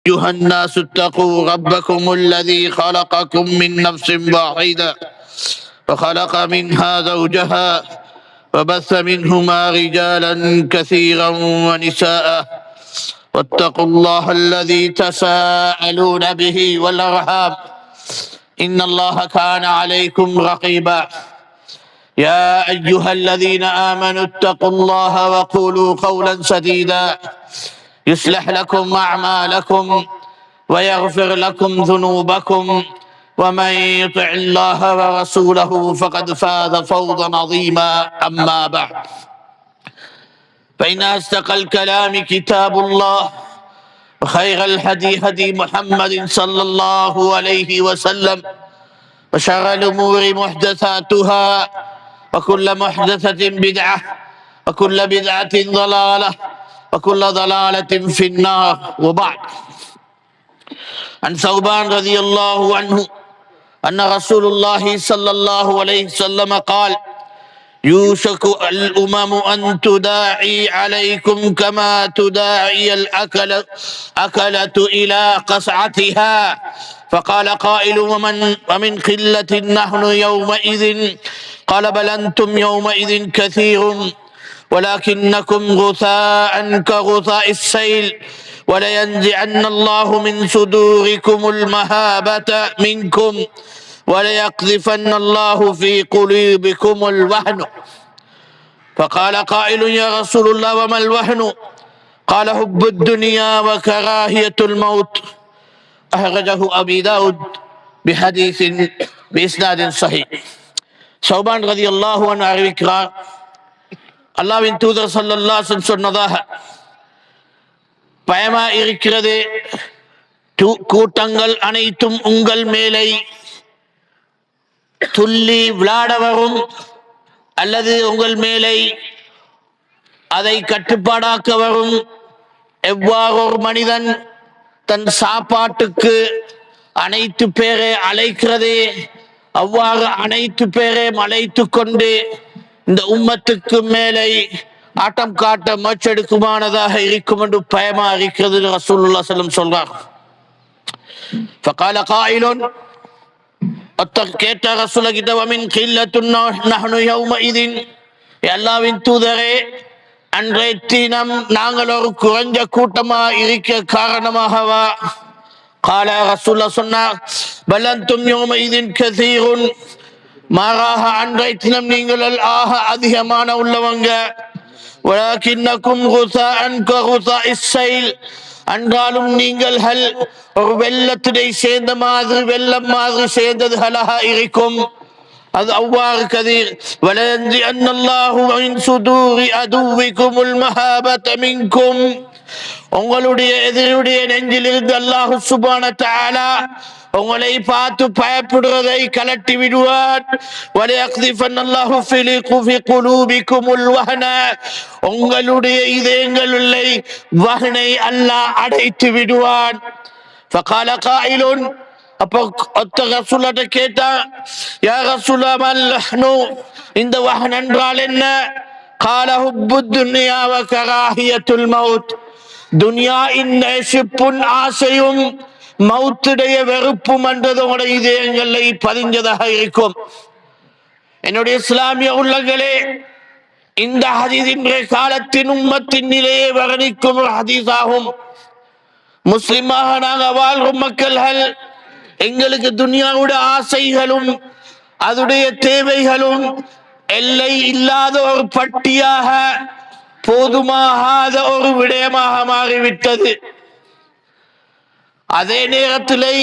أيها الناس اتقوا ربكم الذي خلقكم من نفس واحدة وخلق منها زوجها وبث منهما رجالا كثيرا ونساء واتقوا الله الذي تساءلون به والأرحام إن الله كان عليكم رقيبا يا أيها الذين آمنوا اتقوا الله وقولوا قولا سديدا يصلح لكم أعمالكم ويغفر لكم ذنوبكم ومن يطع الله ورسوله فقد فاز فوزا عظيما أما بعد فإن أصدق الكلام كتاب الله وخير الهدي هدي محمد صلى الله عليه وسلم وشر الأمور محدثاتها وكل محدثة بدعة وكل بدعة ضلالة وكل ضلالة في النار وبعد عن ثوبان رضي الله عنه أن رسول الله صلى الله عليه وسلم قال يوشك الأمم أن تداعي عليكم كما تداعي الأكلة إلى قصعتها فقال قائل ومن قلة نحن يومئذ قال بل أنتم يومئذ كثير ولكنكم غثاء كغثاء السيل ولينزعن الله من صدوركم المهابة منكم وليقذفن الله في قلوبكم الوهن فقال قائل يا رسول الله وما الوهن قال حب الدنيا وكراهية الموت أخرجه أبي داود بحديث بإسناد صحيح ثوبان رضي الله عنه அறிவிக்கிறார் அல்லாஹ்வின் தூதர் ஸல்லல்லாஹு அலைஹி வஸல்லம் சொன்னதாக பயமா இருக்கிறது கூட்டங்கள் அனைத்தும் உங்கள் மேலே துள்ளி விளையாட வரும் அல்லது உங்கள் மேலே அதை கட்டுப்பாடாக்க வரும் எவ்வாறு ஒரு மனிதன் தன் சாப்பாட்டுக்கு அனைத்து பேரை அழைக்கிறதே அவ்வாறு அனைத்து பேரையும் அழைத்து கொண்டு இந்த உம்மத்துக்கு மேலே ஆட்டம் காட்ட முயற்சிக்குமானதாக இருக்கும் என்று பயமா இருக்கிறது ரசூலுல்லாஹி ஸல்லல்லாஹு அலைஹி வஸல்லம் சொல்றார். فقال قائل கேட்ட ரசூல கிட்ட வமின் கில்லத்துன் நஹ்னு யௌமஇذ அல்லாஹ்வின் தூதரே அன்றைய தினம் நாங்கள் ஒரு குறைஞ்ச கூட்டமா இருக்க காரணமாகவா قال ரசூலுல்லாஹ் சொன்னார் பல் அன்தும் யௌமஇذ கஸீருன் மாறாக அன்றைய தினம் நீங்கள் ஆக அதிகமான உள்ளவங்க வலக்கின்னகும் குஸாஅன் ககுஸாஇஸ் ஸைல் அன்றாலும் நீங்கள் ஒரு வெள்ளத்தினை சேர்ந்த மாதிரி வெள்ளம் மாதிரி சேர்ந்ததுகளாக இருக்கும் அது அவ்வாறு கதீர் வலயன்சி அன்னல்லாஹு மின் சுதூரி அதுவிக்குமுல் மஹாபத மின்கும் உங்களுடைய எதிரியுடைய நெஞ்சிலிருந்து அல்லாஹ் சுப்ஹானஹு வ தஆலா உங்களை பார்த்து பயப்படுவதை கலட்டி விடுவான் வலயக்திஃபன்னல்லாஹு ஃபி குலூபிக்குமுல் வஹன உங்களுடைய இதயங்களில் வஹனை அல்லாஹ் அடைத்து விடுவான் فقال قائل அப்போ ஒத்த ரசூலுல்லாஹ் கேட்டா யா ரசூலுல்லாஹ் மல் வஹ்னு இந்த வஹன் என்றால் என்ன قال حب الدنيا وكراهية الموت துன்யாவின் நேசிப்பும் ஆசையும் மௌத்துடைய வெறுப்பும் என்றது உங்களுடைய இதயங்களை பதிஞ்சதாக இருக்கும். என்னுடைய இஸ்லாமிய உள்ளங்களே, இந்த ஹதீஸ் இன்றைய காலத்தின் உம்மத்தின் நிலையை வர்ணிக்கும் ஒரு ஹதீஸ் ஆகும். முஸ்லிமாக நாங்கள் வாழ்கும் மக்கள்கள் எங்களுக்கு துன்யாவோட ஆசைகளும் அதுடைய தேவைகளும் எல்லை இல்லாத ஒரு பட்டியாக போதுமாகாத ஒரு விடயமாக மாறிவிட்டது. அதே நேரத்திலே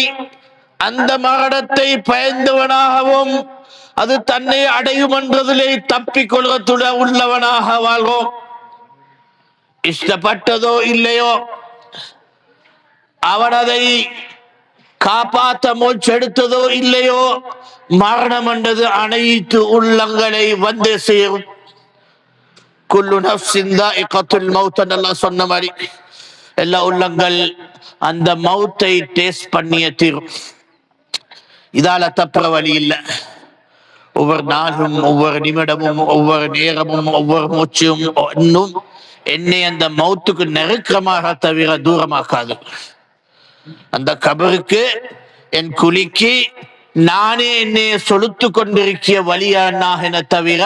அந்த மரணத்தை பயந்தவனாகவும் அது தன்னை அடையும் என்றதிலே தப்பிக்கொள்வதுடன் உள்ளவனாக வாழ்வோம். இஷ்டப்பட்டதோ இல்லையோ அவன் அதை காப்பாற்ற முயற்செடுத்ததோ இல்லையோ மரணம் என்றது அனைத்து உள்ளங்களை வந்து சேரும். குல்லு நஃப்ஸின் தாயிகத்துல் மௌத் அல்லாஹ் சொன்ன மாதிரி எல்லா உள்ளங்கள் அந்த மௌத்தை டேஸ்ட் பண்ணிய தீரும். இதால தப்புற வழி இல்லை. ஒவ்வொரு நாளும் ஒவ்வொரு நிமிடமும் ஒவ்வொரு நேரமும் ஒவ்வொரு மூச்சும் இன்னும் என்னை அந்த மௌத்துக்கு நெருக்கமாக தவிர தூரமாக்காது. அந்த கபருக்கு என் குலிக்கு நானே என்னை சொலுத்து கொண்டிருக்கிய வழியானாக தவிர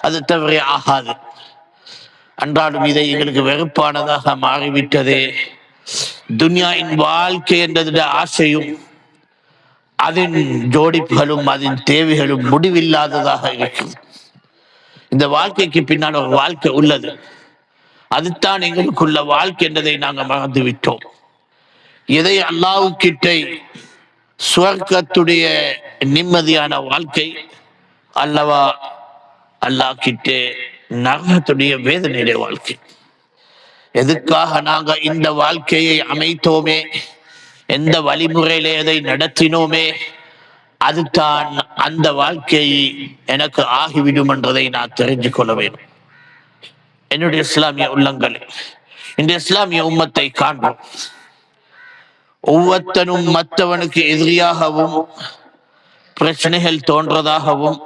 அது தவிர ஆகாது. அன்றாலும் இதை எங்களுக்கு வெறுப்பானதாக மாறிவிட்டதே. துன்யாவின் வாழ்க்கை என்றது ஆசையும் அதன் ஜோடிப்புகளும் அதன் தேவைகளும் முடிவில்லாததாக இருக்கும். இந்த வாழ்க்கைக்கு பின்னால் ஒரு வாழ்க்கை உள்ளது. அதுதான் எங்களுக்குள்ள வாழ்க்கை என்றதை நாங்கள் மறந்து விட்டோம். எதை அல்லாஹ்வுக்கிட்ட சுவர்க்கத்துடைய நிம்மதியான வாழ்க்கை அல்லவா, அல்லாஹ் கிட்டே நரகத்துடைய வேதனையுடைய வாழ்க்கை. எதுக்காக நாங்க இந்த வாழ்க்கையை அமைத்தோமே, எந்த வழிமுறையிலே அதை நடத்தினோமே, அதுதான் அந்த வாழ்க்கை எனக்கு ஆகிவிடும் என்றதை நான் தெரிஞ்சு கொள்ள வேண்டும். என்னுடைய இஸ்லாமிய உள்ளங்கள், இந்த இஸ்லாமிய உம்மத்தை காண்போம். ஒவ்வொருத்தனும் மற்றவனுக்கு எதிரியாகவும் பிரச்சனைகள் தோன்றதாகவும்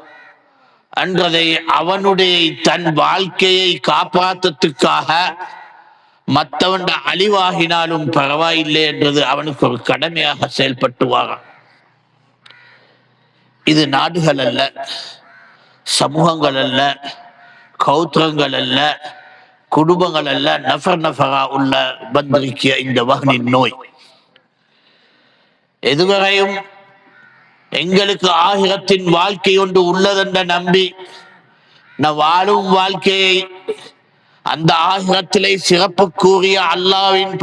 அன்றதை அவனுடைய தன் வாழ்க்கையை காப்பாற்றத்துக்காக மற்றவன் அழிவாகினாலும் பரவாயில்லை என்றது அவனுக்கு ஒரு கடமையாக செயல்பட்டு வாரான். இது நாடுகள் அல்ல, சமூகங்கள் அல்ல, கௌத்திரங்கள் அல்ல, குடும்பங்கள் அல்ல, நஃபர் நஃபரா உள்ள வந்திருக்கிய இந்த வகனின் நோய். எதுவரையும் எங்களுக்கு ஆகிரத்தின் வாழ்க்கை ஒன்று உள்ளதென்ற நம்பி வாழும் வாழ்க்கையை அந்த ஆகிரத்திலே சிறப்பு கூறிய அல்லாஹ்வின்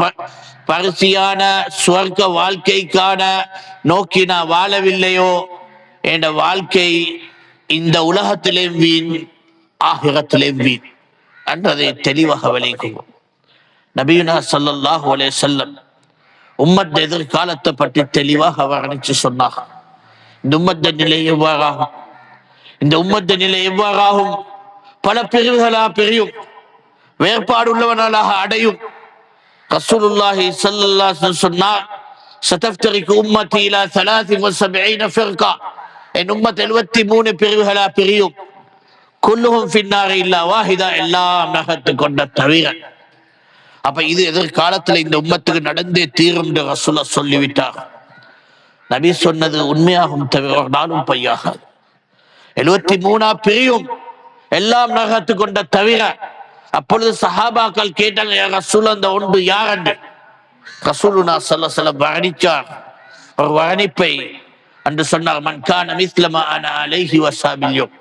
பரிசியான சுவர்க்க வாழ்க்கைக்கான நோக்கி நான் வாழவில்லையோ, என்ற வாழ்க்கை இந்த உலகத்திலே வீண், ஆகிரத்திலே வீண் என்றதை தெளிவாக விளங்குவோம். நபியுனா ஸல்லல்லாஹு அலைஹி வஸல்லம் உம்மத் எதிர்காலத்தை பற்றி தெளிவாக வர்ணிச்சு சொன்னார். இந்த உம்மத்த நிலை எவ்வாறாகும், இந்த உம்மத்த நிலை எவ்வாறாகும், பல பிரிவுகளாக பிரியும், வேறுபாடு உள்ளவனாக அடையும். ரசூலுல்லாஹி ஸல்லல்லாஹு அலைஹி வஸல்லம் சொன்னார், சதஃப்தரிகு உம்மத்தி இலா 73 ஃபிர்கா, என் உம்மத் 73 பிரிவுகளாக பிரியும். குல்லுஹும் ஃபின்னார் இல்லா வாஹிதா, எல்லாம் நரகத்தை கொண்ட தவிர. அப்ப இது எதிர்காலத்துல இந்த உம்மத்துக்கு நடந்தே தீரும் என்று ரசூலுல்லாஹ் சொல்லிவிட்டார். நபி சொன்னது உண்மையாகும் தவிர ஒரு நாளும் பொய்யாகாது. 73 பிரியும், எல்லாம் நரகத்து கொண்ட தவிர. அப்பொழுது சஹாபாக்கள் கேட்டாங்க, யா ரசூலல்லாஹ், அந்த ஒன்று யார் என்று. ரசூலுல்லாஹ் ஸல்லல்லாஹு அலைஹி வஸல்லம் வர்ணிச்சார், ஒரு வர்ணிப்பை என்று சொன்னார். மன் கான மிஸ்ல மா அனா அலைஹி வஸஹாபில் யௌம்,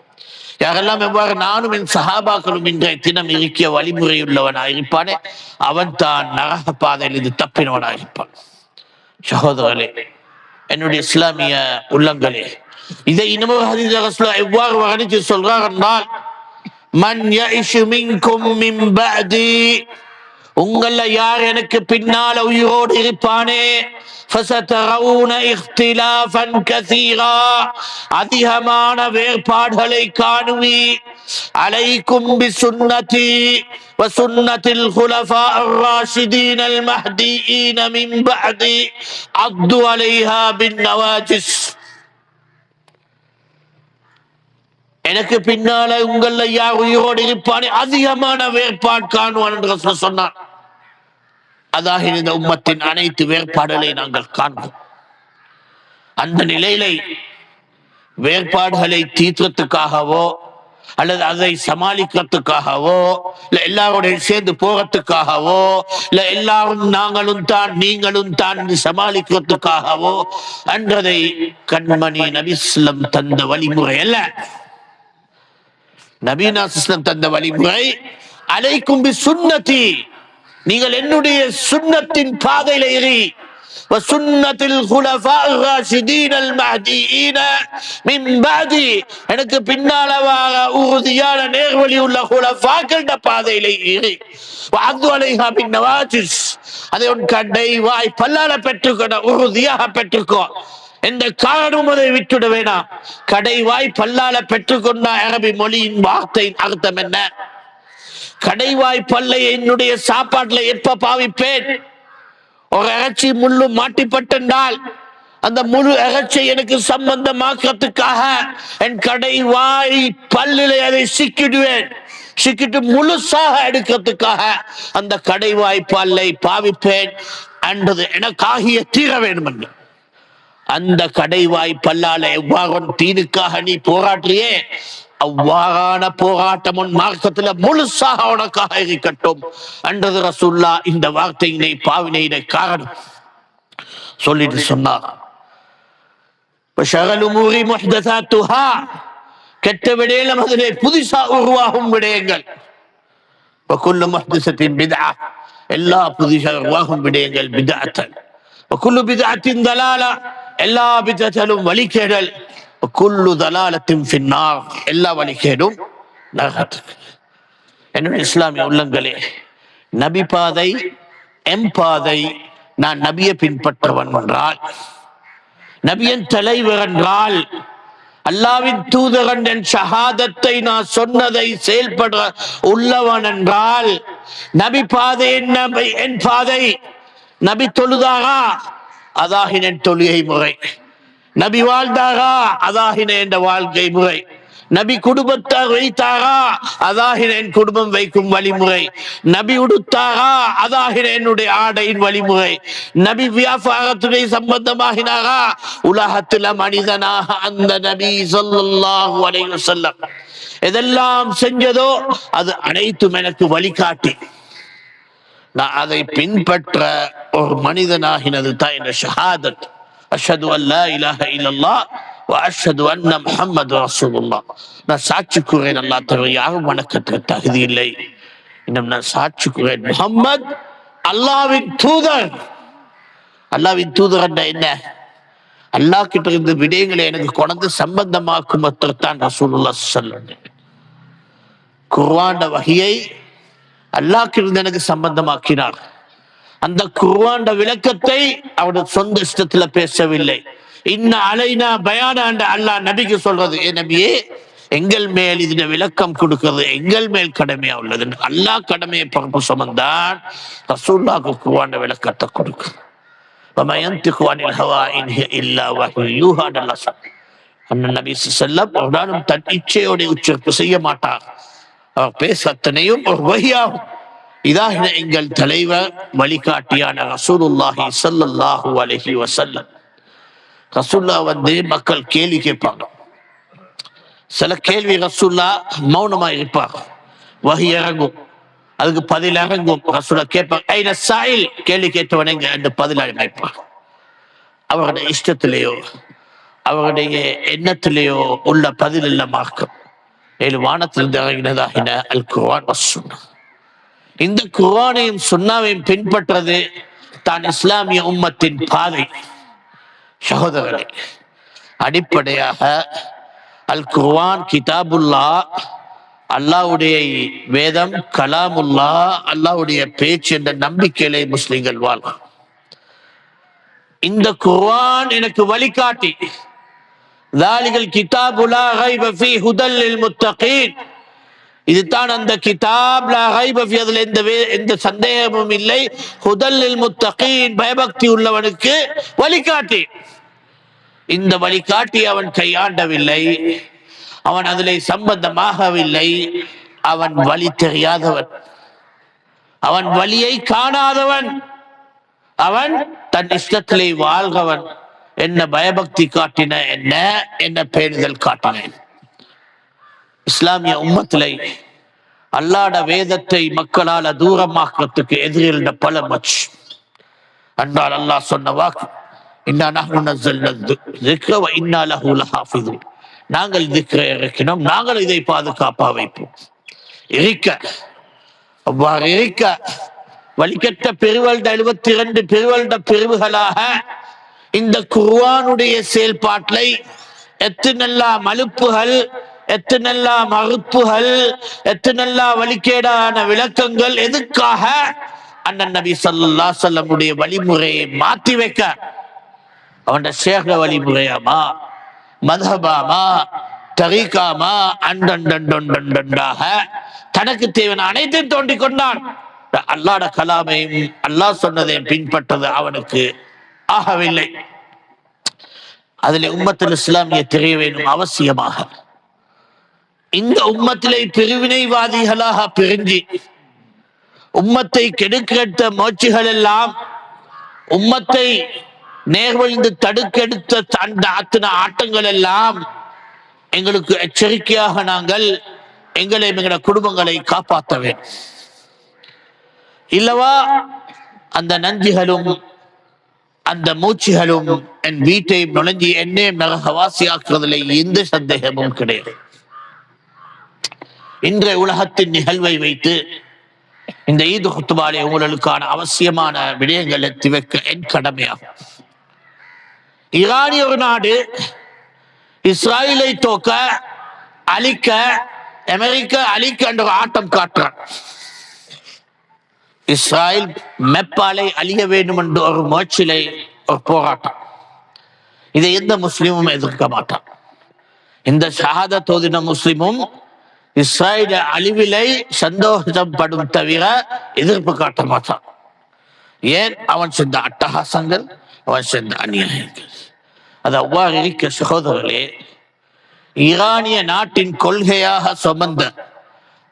யாரெல்லாம் எவ்வாறு நானும் என் சஹாபாக்களும் இன்றைய தினம் இருக்கிய வழிமுறையுள்ளவனாக இருப்பானே, அவன் தான் நரக பாதையில் இது தப்பினவனாக இருப்பான். சகோதரர்களே, என்னுடைய இஸ்லாமிய உள்ளங்களே, இதை இன்னமும் ஹதீஸ் ரசூலுல்லாஹ் எவ்வாறு வர்ணித்து சொல்றார் என்றால், மன் யஇஷு மின்கும் மின் பஅதி, உங்கள யார் எனக்கு பின்னால் உயிரோடு இருப்பானே, ஃபஸதரவுன இக்திலாஃபன் கஸீரா, அதிகமான வேறுபாடுகளை காணுவி. அலைக்கும் பிசுன்னதி வசுன்னத்தில் குலஃபாஇர் ராஷிதீனல் மஹ்தியீன மின் பஅதி, அக்து அலைஹா பின் நவாஜிஸ். எனக்கு பின்னால உங்கள யார் உயிரோடு இருப்பானே, அதிகமான வேறுபாடு காணுவான் என்று சொன்னான். அதாக இந்த உம்மத்தின் அனைத்து வேறுபாடுகளை நாங்கள் காண்போம். அந்த நிலையிலே வேறுபாடுகளை தீர்க்கிறதுக்காகவோ அல்லது அதை சமாளிக்கிறதுக்காகவோ இல்ல எல்லாரோட சேர்ந்து போறதுக்காகவோ இல்ல எல்லாரும் நாங்களும் தான் நீங்களும் தான் சமாளிக்கிறதுக்காகவோ என்றதை கண்மணி நபி ஸல்லல்லாஹு அலைஹி வஸல்லம் தந்த வழிமுறை அல்ல. நபீனா ஸல்லல்லாஹு தந்த வழிமுறை, அலைக்கும் பி சுன்னதி, நீங்கள் என்னுடைய சுன்னத்தின் பாதையில ஏறி, வசுன்னத்தில் குலஃபாஇர் ராஷிதீனல் மஹ்தியீன மின் பஅதி, எனக்கு பின்னால வர உறுதியான நேர்வழி உள்ள குலஃபாக்கள பாதையில ஏறி, வஅது அலைஹா பின் நவாஜிஸ், அதை உன் கடை வாய் பல்லால பெற்றுக்கொண்ட உறுதியாக பெற்றுக்கோ. எந்த காரணமும் அதை விட்டுட வேணாம். கடைவாய் பல்லால பெற்றுக்கொண்ட அரபி மொழியின் வார்த்தையின் அர்த்தம் என்ன? கடைவாய் பல்லை என்னுடைய சாப்பாட்டுல எப்ப பாவிப்பேன்? ஒரு இறைச்சி முள்ளு மாட்டிப்பட்டால் அந்த முழு இறைச்சி எனக்கு சம்பந்தமாக்கிறதுக்காக என் கடைவாய் பல்லிலே அதை சிக்கிடுவேன். சிக்கிட்டு முழுசாக எடுக்கிறதுக்காக அந்த கடைவாய் பல்லை பாவிப்பேன். என்றது எனக்காகிய தீர வேண்டும் என்று அந்த கடைவாய் பல்லால எவ்வாறு தீனுக்காக நீ போராட்டியே அவ்வாறான போராட்டம் உன் மார்க்கத்துல முழுசாக உனக்காக இருக்கட்டும் என்றது ரசூல்லா. இந்த வார்த்தையினை பாவினை காரணம் சொல்லிட்டு சொன்னார். கெட்ட விடயம் அதிலே புதுசா உருவாகும் விடயங்கள், எல்லா புதுசாக உருவாகும் விடயங்கள் பிதஅத்தன், எல்லா பிதஅத்திலும் வழிகேடல், எல்லா வழிகேடும் நரகத்துக்கு. என்னுடைய இஸ்லாமிய உள்ளங்களே, நபி பாதை எம் பாதை. நான் நபியை பின்பற்றவன் என்றால், நபியின் தலைவர் என்றால், அல்லாவின் தூதரன் என் ஷஹாதத்தை நான் சொன்னதை செயல்பட உள்ளவன் என்றால், நபி பாதை என் பாதை. நபி தொழுதாரா அதாகின தொழுகை முறை, நபி வாழ்ந்தாரா அதாகின என்ற வாழ்க்கை முறை, நபி குடும்பத்தார் வைத்தாரா அதாகின என் குடும்பம் வைக்கும் வழிமுறை, நபி உடுத்தாரா அதாகின என்னுடைய ஆடையின் வழிமுறை, நபி வியாபாரத்துடைய சம்பந்தமாகினாரா உலகத்துல மனிதனாக அந்த நபி ஸல்லல்லாஹு அலைஹி வஸல்லம் எதெல்லாம் செஞ்சதோ அது அனைத்தும் எனக்கு வழிகாட்டி நான் அதை பின்பற்ற ஒரு மனிதனாகினது தான் என்ற ஷஹாதத். அஷ்ஹது அல்லா இலாஹ இல்லல்லாஹ் வ அஷ்ஹது அன்ன முஹம்மது ரசூலுல்லாஹ். நான் சாட்சி கூறேன் அல்லாஹ் தவிர யாரும் வணக்கத்துக்கு தகுதி இல்லை. இன்னும் நான் சாட்சி கூறேன் முஹம்மது அல்லாஹ்வின் தூதர். அல்லாஹ்வின் தூதர் என்ன? அல்லாஹ் கிட்ட இருந்து விடயங்களை எனக்கு கொண்டு சம்பந்தமாக்கும் தான் ரசூலுல்லாஹ் ஸல்லல்லாஹு அலைஹி வஸல்லம். குர்ஆன் வஹியை அல்லாஹ் கிட்ட எனக்கு சம்பந்தமாக்கினார். அந்த குர்ஆன் விளக்கத்தை அவருடைய சொந்த இஷ்டத்துல பேசவில்லை. இன்ன அலைனா பயான அல்லாஹ் நபிக்கு சொல்றது, ஏ நபியே எங்கள் மேல் இதுல விளக்கம் கொடுக்கிறது எங்கள் மேல் கடமையா உள்ளது. அல்லாஹ் கடமையை பொறுப்பு சுமந்தான், ரசூலுல்லாஹ்க்கு குர்ஆன் விளக்கத்தை கொடுக்கிறது. வமா யன்திகு அனில் ஹவா இன் ஹிய இல்லா வஹ்யு யூஹா. அண்ணன் நபி ஸல்லல்லாஹு அலைஹி வஸல்லம் தன் இச்சையோட உச்சரிப்பு செய்ய மாட்டார். அவர் பேச அத்தனையும் ஒரு வஹியாகும். இதாக எங்கள் தலைவர் வழிகாட்டியான ரசூலுல்லாஹி ஸல்லல்லாஹு அலைஹி வஸல்லம். ரசூலுல்லாஹ் மக்கள் கேள்வி கேட்பாங்க. சில கேள்வி ரசூலுல்லாஹ் மௌனமா இருப்பார், வஹி இறங்கும், அதுக்கு பதில் இறங்கும். ரசூலுல்லாஹ் கேட்பாங்க, ஐன சாயில், கேள்வி கேட்டவனே என்று பதில் அமைப்பார். அவருடைய இஷ்டத்திலேயோ அவருடைய எண்ணத்திலேயோ உள்ள பதில் இல்ல மார்க்கம். ஏழு வானத்திலிருந்து இறங்கினதாகின அல் குர்ஆன் வஸ் சுன்னா. இந்த குர்ஆனையும் சுன்னாவையும் பின்பற்றது தான் இஸ்லாமிய உம்மத்தின் பாதை. சகோதரர்களே, அடிப்படையாக அல் குர்ஆன் கிதாபுல்லா, அல்லாஹ்வுடைய வேதம், கலாமுல்லா, அல்லாஹ்வுடைய பேச்சு என்ற நம்பிக்கையிலே முஸ்லிம்கள் வாழ்வார். இந்த குர்ஆன் எனக்கு வழிகாட்டி. தாலிகல் கிதாபு லா ரைப ஃபீ ஹுதல் லில் முத்தகீன். இதுதான் அந்த கிதாப், லா ரைப ஃபீ, அதில் எந்த சந்தேகமும் இல்லை. ஹுதல் லில் முத்தகீன், பயபக்தி உள்ளவனுக்கு வழிகாட்டி. இந்த வழிகாட்டி அவன் கையாண்டவில்லை, அவன் அதிலே சம்பந்தமாகவில்லை. அவன் வழி தெரியாதவன், அவன் வழியை காணாதவன், அவன் தன் இஷ்டத்திலே வாழ்கிறவன். என்ன பயபக்தி காட்டின, என்ன பேணுதல் காட்டினேன். இஸ்லாமிய உம்மத்திலே அல்லாஹ்வுடைய வேதத்தை மக்களால தூரமாக்கிறதுக்கு எதிரில் பல மச் அன்றால் அல்லாஹ் சொன்ன வாக்கு, இன்னா நஹ்னு நஸல்னா ذிக்ர வ இன்னா லஹு லஹாஃபிதுன். நாங்கள் திக்ரை இறக்கினோம், நாங்கள் இதை பாதுகாப்பா வைப்போம். அவ்வாறு இருக்க வழிகட்ட பெருவல்ட 72 பெருவல்ட பிரிவுகளாக இந்த குர்ஆனுடைய செயல்பாட்டை எத்தனெல்லா மலுப்புகள், எத்தனெல்லா மறுப்புகள், எத்தனெல்லா வழிகேடான விளக்கங்கள், எதுக்காக அண்ணன் நபி ஸல்லல்லாஹு அலைஹி வஸல்லம் உடைய வழிமுறையை மாற்றி வைக்க. அவன் ஷேഖ வழிமுறையாமா, மதஹபாமா, தரீகாமா, அண்டண்டாக தனக்கு தேவையான அனைத்தையும் தோண்டிக் கொண்டான். அல்லாஹ்வுடைய கலாமையும் அல்லாஹ் சொன்னதையும் பின்பற்றது அவனுக்கு ஆகவில்லை. அதில் உம்மத்துல் இஸ்லாமிய தெரிய வேண்டும் அவசியமாக. இந்த உம்மத்திலே பிரிவினைவாதிகளாக பிரிஞ்சு உம்மத்தை கெடுக்கிற முயற்சிகள் எல்லாம் உம்மத்தை நேர்வழிந்து தடுக்கெடுத்த அந்த அத்தனை ஆட்டங்கள் எல்லாம் எங்களுக்கு எச்சரிக்கையாக நாங்கள் எங்களை எங்களோட குடும்பங்களை காப்பாற்ற வேண்டும். இல்லவா அந்த நஞ்சுகளும் அந்த மூச்சுகளும் என் வீட்டை நுழைஞ்சி என்னையும் நரகவாசியாக்குறதில்லை, எந்த சந்தேகமும் கிடையாது. இன்றைய உலகத்தின் நிகழ்வை வைத்து இந்த ஈது குத்துபாலை உங்களுக்கான அவசியமான விடயங்கள் எத்தி வைக்க என் கடமையாகும். ஈரானிய ஒரு நாடு இஸ்ராயலை தோக்க அழிக்க அமெரிக்கா அழிக்க என்ற ஒரு ஆட்டம் காட்டுறான். இஸ்ராயல் மெப்பாலை அழிய வேண்டும் என்ற ஒரு முயற்சியிலே ஒரு போராட்டம். இதை எந்த முஸ்லிமும் எதிர்க்க மாட்டான். இந்த ஷஹாதத் ஓதின முஸ்லிமும் இஸ்ராயல் அழிவிலை சந்தோஷப்படும் தவிர எதிர்ப்பு காட்ட மாட்டான். ஏன்? அவன் சென்ற அட்டகாசங்கள், அவன் சென்ற அநியாயங்கள். அது அவ்வாறு இருக்க சகோதரர்களே, ஈரானிய நாட்டின் கொள்கையாக சுமந்த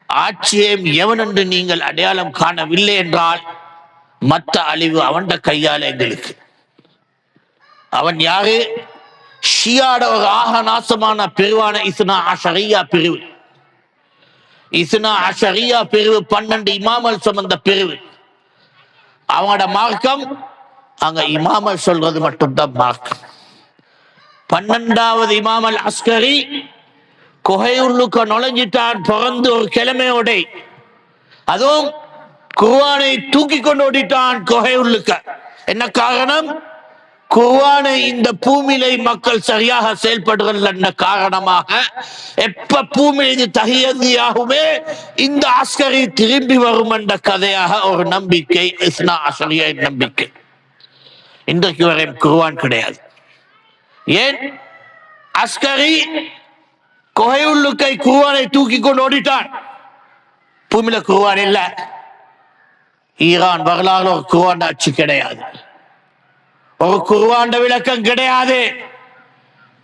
ஆட்சியையும் எவன் என்று நீங்கள் அடையாளம் காணவில்லை என்றால் மற்ற அழிவு அவன் கையால எங்களுக்கு. அவன் யாரு? ஷியாட ஒரு ஆக நாசமான பிரிவான இஸ்னா அஷரியா பிரிவு. இஸ்னா அஷரியா பிரிவு 12 இமாமல் சுமந்த பிரிவு. அவங்களோட மார்க்கம் அங்க இமாமல் சொல்றது மட்டும்தான் மார்க்கம். 12வது இமாமல் அஸ்கரி குகையுள்ளுக்க நுழைஞ்சிட்டான் பிறந்து ஒரு கிழமையோட. அதுவும் குர்ஆனை தூக்கி கொண்டு ஓடிட்டான் குகையுள்ளுக்க. என்ன காரணம்? குர்ஆனை இந்த பூமியில மக்கள் சரியாக செயல்படுகிற காரணமாக எப்ப பூமி இது தகியதியாகவே இந்த அஸ்கரி திரும்பி வரும் என்ற கதையாக ஒரு நம்பிக்கை, இஸ்னா அஷரியா நம்பிக்கை. இன்றைக்கு வரை குர்ஆன் கிடையாது. ஏன்? அஸ்கரி குகையுள்ளுக்கை குர்ஆனை தூக்கி கொண்டு ஓடிட்டான். பூமியில குர்ஆன் இல்ல. ஈரான் வரலாறு ஒரு குர்ஆன் ஆட்சி கிடையாது, ஒரு குர்ஆன் விளக்கம் கிடையாது.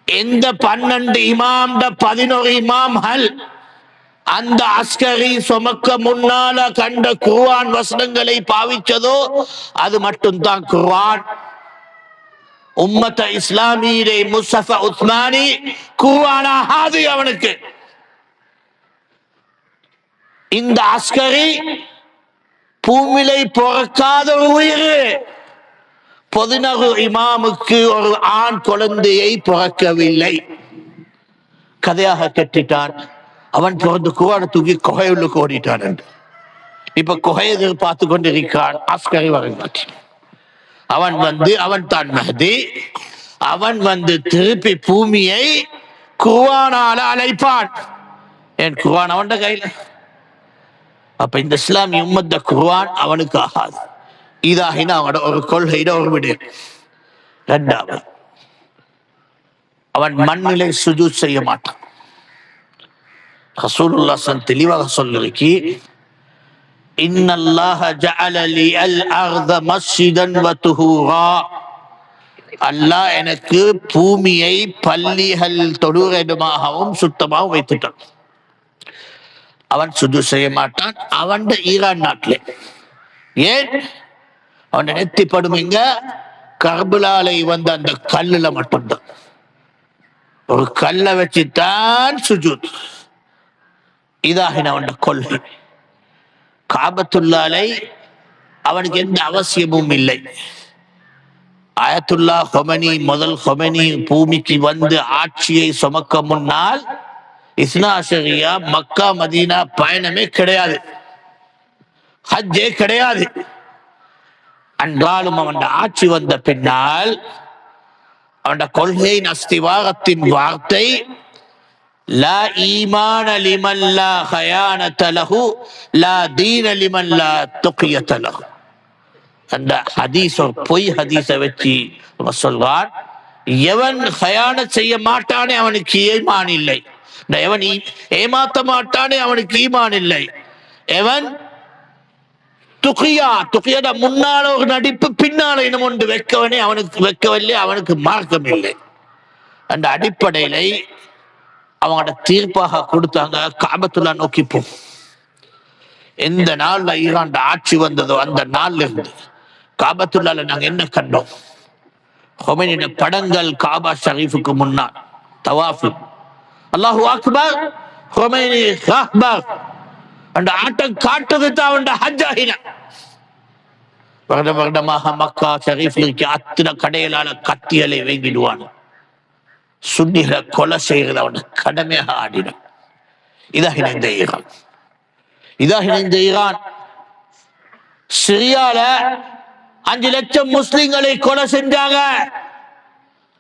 எந்த 12 இமாம் 11 இமாம்கள் அந்த அஸ்கரி சுமக்க முன்னால கண்ட குர்ஆன் வசனங்களை பாவிச்சதோ அது மட்டும்தான் குர்ஆன். உம்மத்த இஸ்லாமியிலே முஸ்தபா உஸ்மானி குர்ஆனாகாது அவனுக்கு. இந்த அஸ்கரி பூமிலை பிறக்காத உயிர். 11 இமாமுக்கு ஒரு ஆண் குழந்தையை பிறக்கவில்லை. கதையாக கட்டிட்டான். அவன் பிறந்து குர்ஆனை தூக்கி குகையுள்ளுக்கு ஓடிட்டான் என்று. இப்ப குகையை பார்த்து கொண்டிருக்கான். அஸ்கரி வரங்காட்டி அவன் அவன் தான் மஹ்தி. அவன் திருப்பி பூமியை குர்ஆனால அழைப்பான். என் குர்ஆன் அவன் கையில. அப்ப இந்த இஸ்லாமிய உம்மத்த குர்ஆன் அவனுக்கு ஆகாது. இதாகினா அவனோட ஒரு கொள்கையிட ஒரு விடயம். 2வது, அவன் மண்ணிலை சுஜூத் செய்ய மாட்டான். ரசூலுல்லாஹ் தெளிவாக சொல்லிருக்கி, இன்னல்லாஹ ஜஅல லில் அர்த மஸ்ஜிதன் வ துஹூரா. அல்லாஹ் எனக்கு பூமியை பள்ளிகள் தொழுகையிடமாகவும் சுத்தமாகவும் வைத்துட்டான். அவன் சுஜூத் செய்ய மாட்டான். அவன் ஈரான் நாட்டிலே. ஏன்? அவன் நெத்திப்படுமைங்க கர்பலாலை அந்த கல்லுல மட்டும்தான். ஒரு கல்லை வச்சுத்தான் சுஜூத். இதாகின அவன் கொள்கை. காபத்துல்லாலை அவனுக்கு எந்த அவசியமும் இல்லை. ஆயத்துல்லா ஹொமனி முதல் ஹொமனி பூமிக்கு ஆட்சியை சுமக்க முன்னால் இஸ்னா அஷரியா மக்கா மதீனா பயணமே கிடையாது, ஹஜ்ஜே கிடையாது. அன்றாலும் அவன் ஆட்சி வந்த பின்னால் அவன் கொள்கையின் அஸ்திவாரத்தின் வார்த்தை லா ஈமான லிமன் லா ஹயானத லஹு லா தீன லிமன் லா துகியத லஹு. அந்த ஹதீஸ் ஒரு பொய் ஹதீஸை வச்சு சொல்வான், எவன் ஹயானத் செய்ய மாட்டானே அவனுக்கு ஈமான் இல்லை, எவன் ஏமாத்த மாட்டானே அவனுக்கு ஈமான் இல்லை, எவன் துகியா முன்னால ஒரு நடிப்பு பின்னால இன்னும் ஒன்று வைக்கவில்லை அவனுக்கு மார்க்கம் இல்லை. அந்த அடிப்படையில அவங்களோட தீர்ப்பாக கொடுத்தாங்க, காபத்துல்லா நோக்கி போ. எந்த நாள்ல ஈரான் ஆட்சி வந்ததோ அந்த நாள்ல இருந்து காபத்துள்ளால நாங்க என்ன கண்டோம்? ஹொமைனியோட படங்கள் காபா ஷரீஃபுக்கு முன்னால் தவாஃப். அல்லாஹு அக்பர், ஹொமைனி அக்பர் அந்த ஆட்டம் காட்டுறது தான் அவன் ஹஜ்ஜாகின. வருட வருடமாக மக்கா ஷரீஃப்ல இருக்க அத்தனை கடையிலால கத்தியலை வேங்கிடுவான். சுன்னிகளை கொலை செய்கிறது அவன் கடமையாக ஆடினான். இதாக இணைந்த ஈரான், இதாக இணைந்த ஈரான் சிரியால 5 லட்சம் முஸ்லிம்களை கொலை செஞ்சாங்க.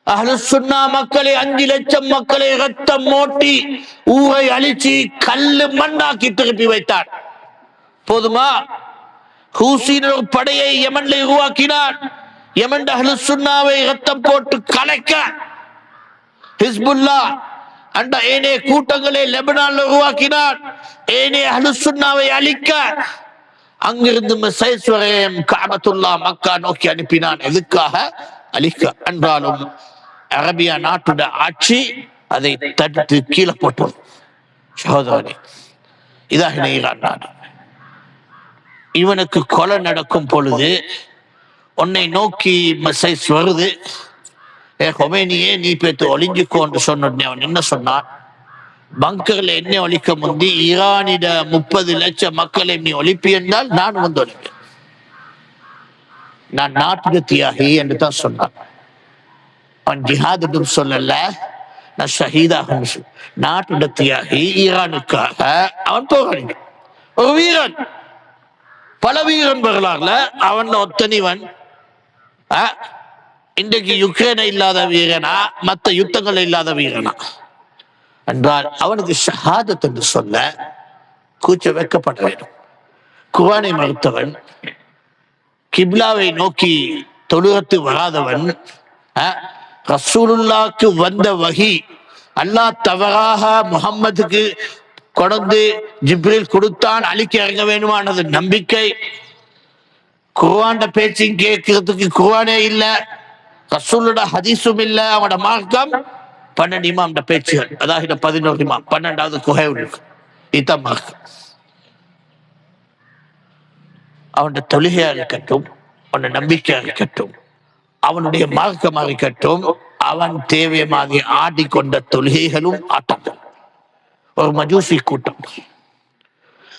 அஹ்லுஸ் சுன்னா மக்களை 5 லட்சம் மக்களை ரத்தம் மோட்டி ஊரை அழிச்சு கல்லு மண்ணாக்கி திருப்பி வைத்தார். போதுமா? ஹூசின் ஒரு படையை யமன்ல உருவாக்கினார். யமன் அஹ்லுஸ் சுன்னாவை ரத்தம் போட்டு கலைக்க ஹிஸ்புல்லா அந்த ஏனைய கூட்டங்களை லெபனான்ல உருவாக்கினார். ஏனைய அஹ்லுஸ் சுன்னாவை அழிக்க அங்கிருந்து மிசைஸ்வரம் காபத்துல்லா மக்கா நோக்கி அனுப்பினான். எதுக்காக? அழிக்க. என்றாலும் அரபியா நாட்டுடைய ஆட்சி அதை தடுத்து கீழே போட்டது. சகோதரனே, இதாக ஈரான் நாடு. இவனுக்கு கொலை நடக்கும் பொழுது உன்னை நோக்கி மெசேஜ் வருது, ஹொமேனியே நீ பேத்து ஒளிஞ்சுக்கோ என்று சொன்ன உடனே அவன் என்ன சொன்னான்? பங்கர்ல என்ன ஒழிக்க முந்தி ஈரானிட 30 லட்சம் மக்களை நீ ஒழிப்பி என்றால் நான் வந்து ஒழிப்பேன். நான் நாட்டுக்கு தியாகி என்று தான் சொன்னான். அவன் ஜிஹாத் என்றும் சொல்லல, நான் ஷஹீதாக நாட்டுட தியாகி. ஈரானுக்காக அவன் போராடினான். ஒரு வீரன், பல வீரன் வரலாறுல அவன் ஒத்தனிவன். இன்றைக்கு யுக்ரைனை இல்லாத வீரனா, மற்ற யுத்தங்கள் இல்லாத வீரனா என்றால் அவனுக்கு ஷஹாதத் என்று சொல்ல கூச்ச வைக்கப்பட வேண்டும். குர்ஆனை மறுத்தவன், கிப்லாவை நோக்கி தொழுகத்து வராதவன், ரசூலுல்லாஹ்க்கு வந்த வஹி அல்லாஹ் தவறாக முஹம்மதுக்கு கொண்டு ஜிப்ரீல் கொடுத்தான், அழிக்க இறங்க வேண்டுமானது நம்பிக்கை. குர்ஆன் பேச்சையும் கேட்கறதுக்கு குர்ஆனே இல்ல, ரசூலோட ஹதீஸும் இல்ல, அவனோட மார்க்கம் 12 இமாம் பேச்சுகள், அதாவது 11 இமாம், 12வது குகை இதுதான் மார்க்கம். அவனுடைய தொழுகையா இருக்கட்டும், அவனுடைய நம்பிக்கையா இருக்கட்டும், அவனுடைய மார்க்கமாக இருக்கட்டும், அவன் தேவை மாதிரி ஆடிக்கொண்ட தொழுகைகளும் ஆட்டங்கள். ஒரு மஜூசி கூட்டம்,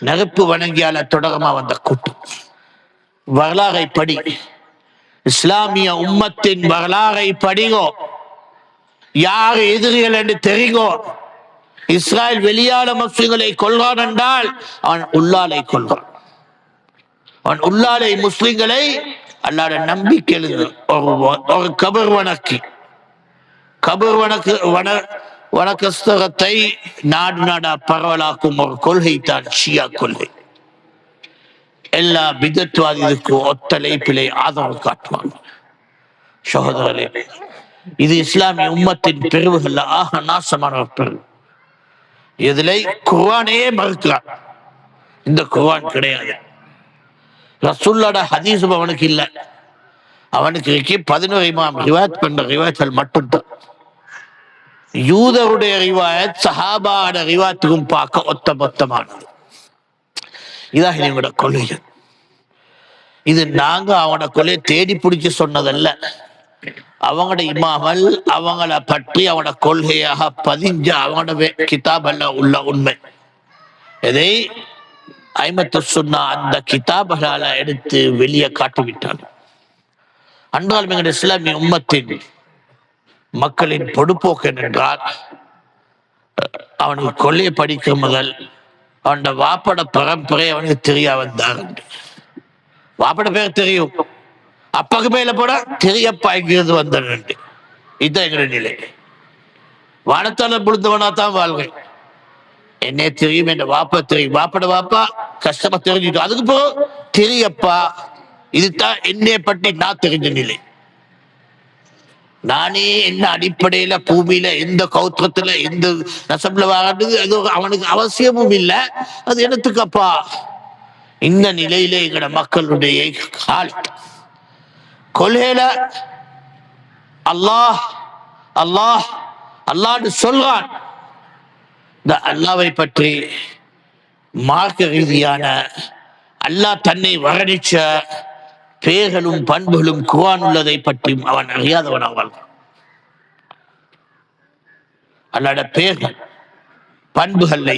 நெருப்பு வணங்கியால தொடரமா வந்த கூட்டம். வரலாறை படி, இஸ்லாமிய உம்மத்தின் வரலாறை படிங்கோ. யார் எதிரிகள் என்று தெரியுங்கோ. இஸ்ராயல் வெளியால முஸ்லிம்களை கொள்வான் என்றால் அவன் உள்ளாலை கொள்வான். அவன் உள்ளாலை முஸ்லிம்களை அல்லாத நம்பிக்கை ஒரு கபர் வணக்கஸ்தகத்தை நாடு நாடா பரவலாக்கும் ஒரு கொள்கை தான் ஷியா கொள்கை. எல்லா பிதத்வாதிகளுக்கு ஒத்தழைப்பிலே ஆதரவு காட்டுவாங்க. சகோதரர்களே, இது இஸ்லாமிய உம்மத்தின் பிரிவுகள் ஆக நாசமான ஒரு பிரிவு. இதிலே குர்ஆனையே மறுக்கிறான். இந்த குர்ஆன் கிடையாது. ரசூலுல்லாஹ்வோட ஹதீஸ் அவனுக்கு இல்லை. அவனுக்கு 11 இமாம் ரிவாயத் பண்ண ரிவாயத்கள் மட்டும்தான். யூதருடைய ரிவாயத் சஹாபாவோட ரிவாயத்துக்கும் பார்க்க ஒத்தமொத்தமானது. இதாக எங்களோட கொள்கை. இது நாங்க அவனோட கொள்கையை தேடி பிடிச்சு சொன்னதல்ல. அவங்களோட இமாமல் அவங்கள பற்றி அவனோட கொள்கையாக பதிஞ்ச அவங்களோட கிதாப் அல்ல உள்ள உண்மை. இதை ஐமத்து சுன்னா அந்த கிதாபுகளால எடுத்து வெளியே காட்டிவிட்டான். அன்றால் எங்களுடைய இஸ்லாமிய உம்மத்தின் மக்களின் பொடுப்போக்கு என்றால், அவனுக்கு கொள்ளையை படிக்க முதல் அவனோட வாப்பட பரம்பரை அவனுக்கு தெரிய வந்தார். வாப்பட பேர் தெரியும், அப்பாக்கு மேல போட தெரியப்பா எங்கிருந்து வந்தான். இதுதான் எங்களுடைய நிலை. வானத்தால புழுந்தவனா தான் வாழ்க்கை. என்னே தெரியும், என் வாப்பா தெரியும், வாப்பட வாப்பா கஷ்டமா தெரிஞ்சுட்டோம். அதுக்கு போ தெரியப்பா, இதுதான் என்னை பற்றி நான் தெரிஞ்ச நிலை. நானே என்ன அடிப்படையில பூமியில எந்த கௌத்திரத்துல எந்த நசம்ல வாழ்றது அது அவனுக்கு அவசியமும் இல்லை. அது என்னத்துக்கப்பா? இந்த நிலையில எங்கட மக்களுடைய கால் கொள்கையில அல்லாஹ் அல்லாஹ் அல்லாஹ்னு சொல்றான். இந்த அல்லாவை பற்றி மார்க்க ரீதியான அல்லாஹ் தன்னை வர்ணிச்ச பேர்களும் பண்புகளும் குர்ஆன் உள்ளதை பற்றியும் அவன் அறியாதவனாவான். அல்லாட பேர்கள் பண்புகளை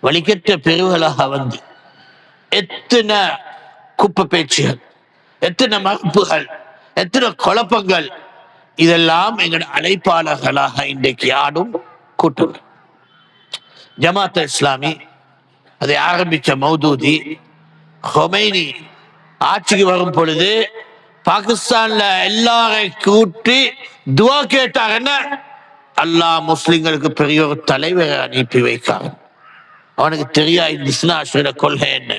வழிகற்ற பெருகளாக வந்து எத்தனை குப்பை பேச்சுகள், எத்தனை மறுப்புகள், எத்தனை குழப்பங்கள், இதெல்லாம் எங்களோட அழைப்பாளர்களாக இன்றைக்கு யாரும் கூட்டம். ஜமாத் இஸ்லாமி அதை ஆரம்பிச்ச மௌதூதி ஹொமைனி ஆட்சிக்கு வரும் பொழுது பாகிஸ்தான்ல எல்லாரையும் கூட்டி துவா கேட்டாங்கன்னா அல்லாஹ் முஸ்லிம்களுக்கு பெரிய ஒரு தலைவரை அனுப்பி வைக்காங்க. அவனுக்கு தெரியா இந்த இஸ்லாமிய கொள்கை என்ன.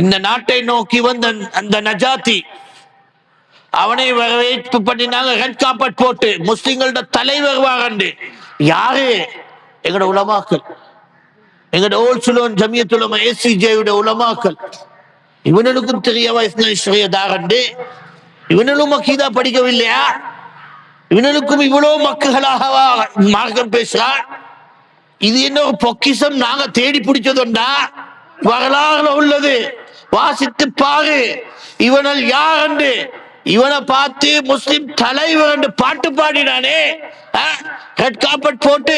இந்த நாட்டை நோக்கி வந்த அந்த நஜாத்தி அவனை வரவேற்பு பண்ணினாங்க. ரெட் கார்பெட் போட்டு முஸ்லிம்களோட தலைவர் வாரண்டு. யாரு? எங்களோட உலமாக்கள், எங்களோட ஓல்சுலோன் ஜமியத்துல் உலமா ஏசிஜேயுடைய உலமாக்கள். இவனுக்கும் தெரியவா இஸ்லாமியதாரண்டு? இவனும் மக்கீதா படிக்கவில்லையா? இவனுக்கும் இவ்வளவு மக்களாகவா மார்க்கம் பேசுறான்? இது என்ன ஒரு பொக்கிஷம் நாங்க தேடி பிடிச்சதுண்டா? வரலாறுல உள்ளது, வாசித்து பாரு. இவனால் யார் என்று இவனை பார்த்து முஸ்லிம் தலைவர் என்று பாட்டு பாடினானே, ரெட் கார்பெட் போட்டு.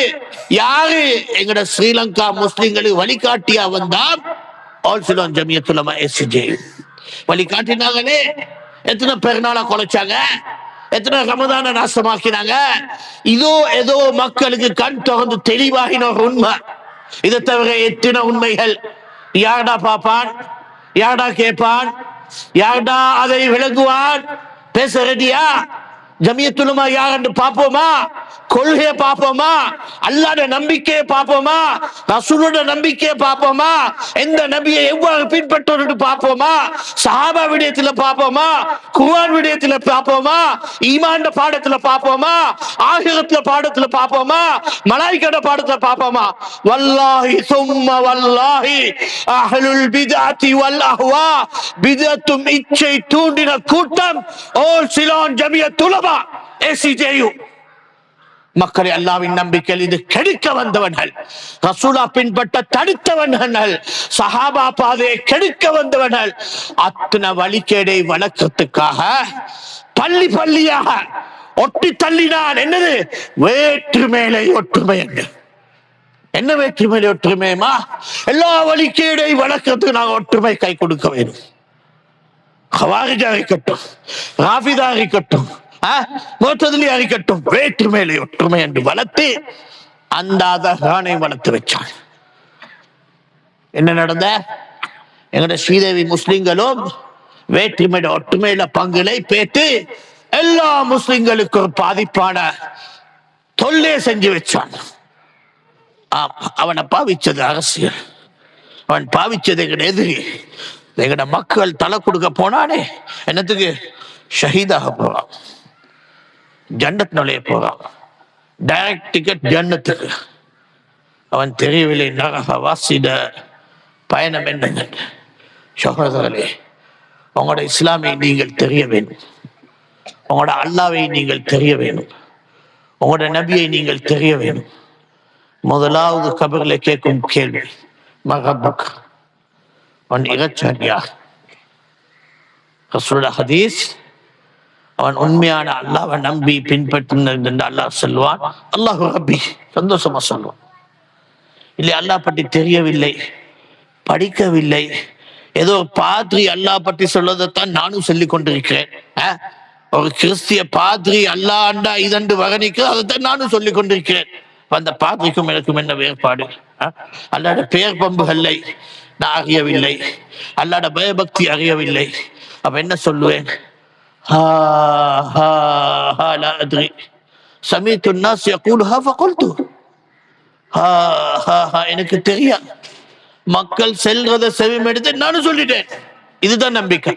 யாரு? எங்கட ஸ்ரீலங்கா முஸ்லிம்களுக்கு வழிகாட்டியா வந்தான் ஆல்சுலோன் ஜமியத்துல் உலமா ஏசிஜே வழிகாட்டினாங்களே. எத்தனை பெருநாளா கொலைச்சாங்க, எத்தனை ரமதான நாசமாக்கினாங்க. இதோ ஏதோ மக்களுக்கு கண் திறந்து தெளிவாகின ஒரு உண்மை. இதை தவிர எத்தனை உண்மைகள் யார்டா பாப்பான், யார்டா கேட்பான், யார்டா அதை விளங்குவான்? பேச ரெடியா? ஜமியத்துல் உலமா யார் என்று பார்ப்போமா? கொள்கையை பார்ப்போமா? அல்லாஹ்ட நம்பிக்கையை பார்ப்போமா? ரசூலோட நம்பிக்கையை பார்ப்போமா? எந்த நபியை எவ்வாறு பின்பற்றோடு பார்ப்போமா? சஹாபா விடயத்துல பார்ப்போமா? குர்ஆன் விடயத்துல பார்ப்போமா? ஈமான் பாடத்துல பார்ப்போமா? ஆகிரத்துல பாடத்துல பார்ப்போமா? மலாயிகட பாடத்துல பார்ப்போமா? வல்லாஹி சும்ம வல்லாஹி அஹ்லுல் பித்அத்தி வல் அஹ்வா, பித்அத்தும் இச்சை தூண்டின கூட்டம் ஆல்சுலோன் ஜமியத்துல் உலமா ஏசிஜேயு. மக்களை அல்லாஹ்வின் நம்பிக்கையில் இது கெடுக்க வந்தவர்கள், ரசூலா பின்பற்ற தடுத்தவர்கள், சஹாபா பாதையை கெடுக்க வந்தவர்கள். அத்தனை வழிகேடை வளர்க்கறதுக்காக பள்ளி பள்ளியாக ஒட்டி தள்ளினான். என்னது? வேற்றுமேலை ஒற்றுமை. என்ன வேற்றுமேலை ஒற்றுமையுமா? எல்லா வழிகேடை வளர்க்கறதுக்கு நாங்கள் ஒற்றுமை கை கொடுக்க வேண்டும். ஹவாரிஜா இருக்கட்டும், ராஃபிதா இருக்கட்டும், மோத்ததிலி அறிக்கட்டும், வேற்றுமேலை ஒற்றுமை என்று வளர்த்து அந்த அதகானை வளர்த்து வச்சான். என்ன நடந்த? எங்கட ஸ்ரீதேவி முஸ்லிம்களும் வேற்றுமையில ஒற்றுமையில பங்குகளை பேத்து எல்லா முஸ்லிம்களுக்கு ஒரு பாதிப்பான தொல்லை செஞ்சு வச்சான். அவனை பாவிச்சது அரசியல், அவன் பாவிச்சது எங்கட எதிரி. எங்கட மக்கள் தலை கொடுக்க போனானே, என்னத்துக்கு? ஷஹீதாக போறான், ஜன்னத் நுழைய போறான், டைரக்ட் டிக்கெட் ஜன்னத்துக்கு. அவன் தெரியவில்லை நரகவாசிட பயணம் என்ன. சகோதரர்களே, உங்களோட இஸ்லாமை நீங்கள் தெரிய வேண்டும், உங்களோட அல்லாவை நீங்கள் தெரிய வேண்டும், உங்களோட நபியை நீங்கள் தெரிய வேண்டும். முதலாவது கபர்ல கேட்கும் கேள்வி, மகபுக், அவன் இறைச்சான் யார்? ரசூலுல்லாஹ் ஹதீஸ், அவன் உண்மையான அல்லாஹ்வை நம்பி பின்பற்றினான் என்று அல்லாஹ் சொல்வான், அல்லாஹு ரப்பி, சந்தோஷமா சொல்வான். இல்லை அல்லாஹ் பற்றி தெரியவில்லை, படிக்கவில்லை, ஏதோ பாத்ரி அல்லாஹ் பற்றி சொல்வதைத்தான் நானும் சொல்லிக் கொண்டிருக்கிறேன். ஒரு கிறிஸ்திய பாத்ரி அல்லாஹ்ண்டா இதண்டு வர்ணிக்க, அதைத்தான் நானும் சொல்லிக் கொண்டிருக்கிறேன். அந்த பாத்ரிக்கும் எனக்கும் என்ன வேறுபாடு? அல்லாட பெயர் பண்புகளை நான் அறியவில்லை, அல்லாட பயபக்தி அறியவில்லை. அப்ப என்ன சொல்லுவேன்? எனக்கு தெரியாது, மக்கள் செல்றத செவிமெடுத்து நானும் சொல்லிட்டேன், இதுதான் நம்பிக்கை.